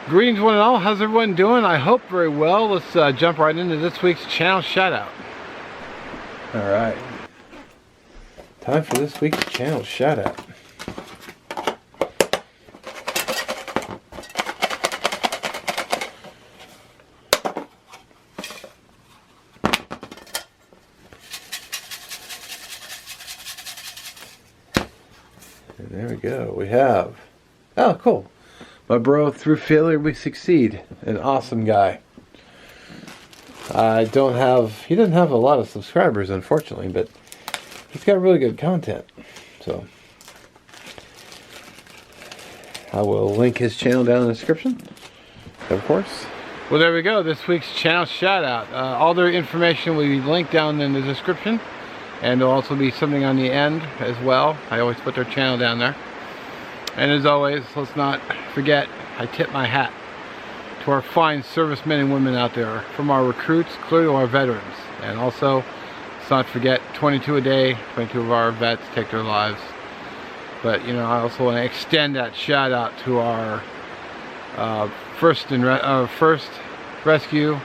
Greetings one and all, how's everyone doing? I hope very well. Let's jump right into this week's channel shout out. Alright, time for this week's channel shout out. And there we go, we have, oh cool, my bro, through failure we succeed. An awesome guy. He doesn't have a lot of subscribers, unfortunately, but he's got really good content. So I will link his channel down in the description, of course. Well, there we go, this week's channel shout out. All their information will be linked down in the description, and there'll also be something on the end as well. I always put their channel down there. And as always, let's not forget, I tip my hat to our fine servicemen and women out there, from our recruits clear to our veterans. And also, let's not forget 22 a day, 22 of our vets take their lives. But you know, I also want to extend that shout out to our first rescue,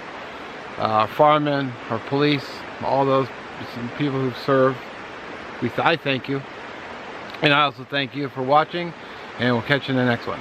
firemen, our police, all those people who serve. I thank you. And I also thank you for watching, and we'll catch you in the next one.